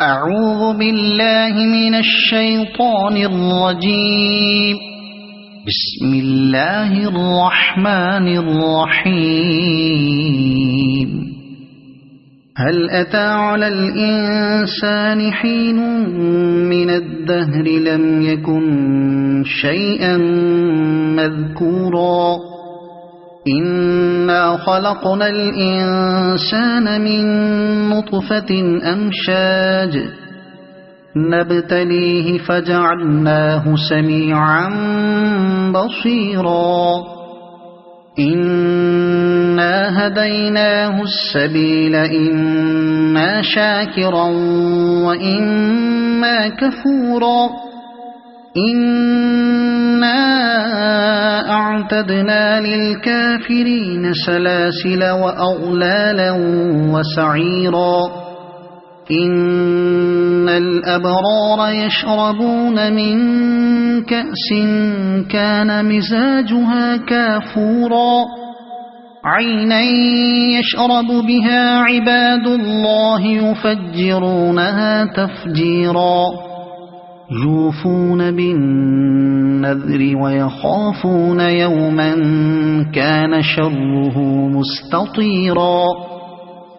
أعوذ بالله من الشيطان الرجيم. بسم الله الرحمن الرحيم. هل أتى على الإنسان حين من الدهر لم يكن شيئا مذكورا إنا خلقنا الإنسان من نطفة أمشاج نبتليه فجعلناه سميعا بصيرا إنا هديناه السبيل إما شاكرا وإما كفورا إنا أعتدنا للكافرين سلاسل وأغلالا وسعيرا إن الأبرار يشربون من كأس كان مزاجها كافورا عينا يشرب بها عباد الله يفجرونها تفجيرا يوفون بالنذر ويخافون يوما كان شره مستطيرا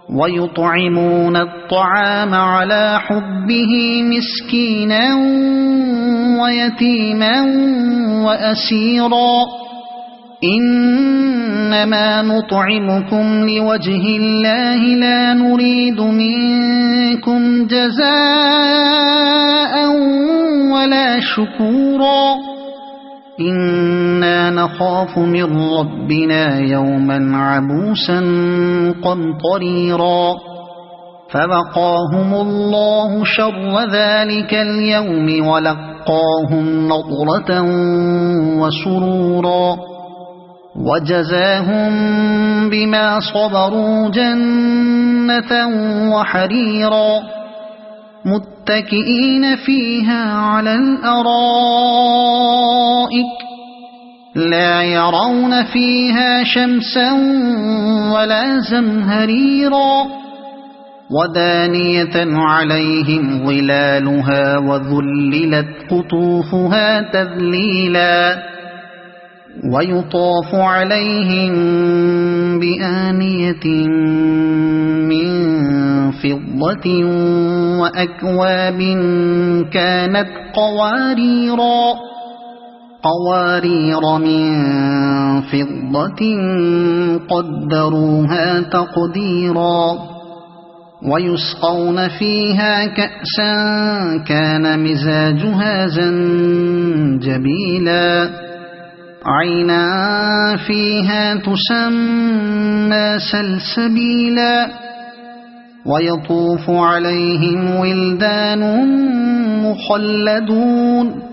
ويطعمون الطعام على حبه مسكينا ويتيما وأسيرا إنما نطعمكم لوجه الله لا نريد منكم جزاء ولا شكورا إنا نخاف من ربنا يوما عبوسا قمطريرا فوقاهم الله شر ذلك اليوم ولقاهم نضرة وسرورا وجزاهم بما صبروا جنة وحريرا متكئين فيها على الأرائك لا يرون فيها شمسا ولا زمهريرا ودانية عليهم ظلالها وذللت قطوفها تذليلا ويطاف عليهم بآنية من فضة وأكواب كانت قوارير من فضة قدروها تقديرا ويسقون فيها كأسا كان مزاجها زنجبيلا عينا فيها تسمى سلسبيلا ويطوف عليهم ولدان مخلدون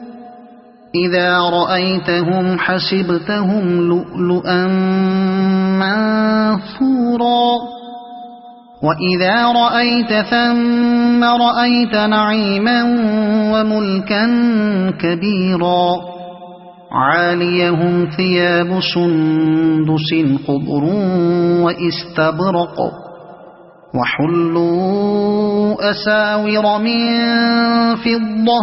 إذا رأيتهم حسبتهم لؤلؤا منثورا وإذا رأيت ثم رأيت نعيما وملكا كبيرا عاليهم ثياب سندس خضر واستبرق وحلوا أساور من فضة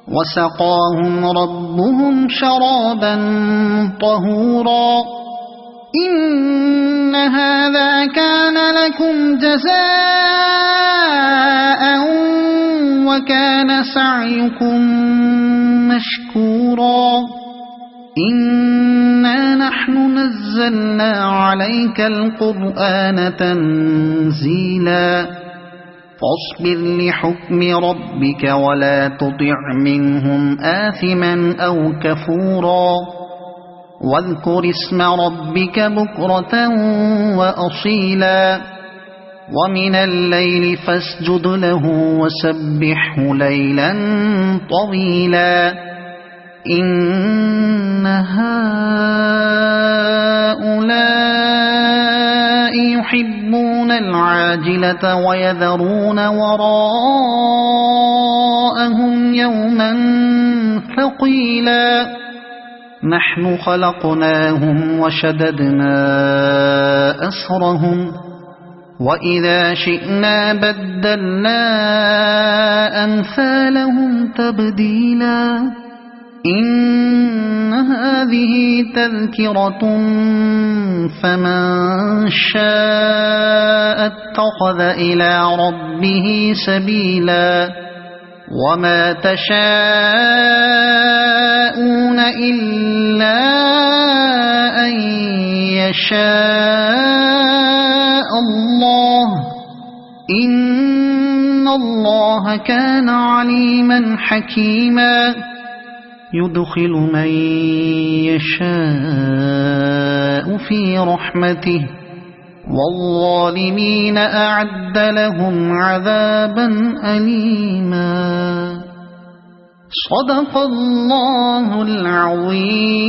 وسقاهم ربهم شرابا طهورا إن هذا كان لكم جزاء وكان سعيكم مشكورا إنا نحن نزلنا عليك القرآن تنزيلا فاصبر لحكم ربك ولا تطع منهم آثما أو كفورا واذكر اسم ربك بكرة وأصيلا ومن الليل فاسجد له وسبحه ليلا طويلا إن هؤلاء يحبون العاجلة ويذرون وراءهم يوما ثقيلا نحن خلقناهم وشددنا أسرهم وإذا شئنا بدلنا أمثالهم تبديلا إن هذه تذكرة فمن شاء اتخذ إلى ربه سبيلا وما تشاءون إلا أن يشاء الله إن الله كان عليما حكيما يدخل من يشاء في رحمته والظالمين أعد لهم عذابا أليما صدق الله العظيم.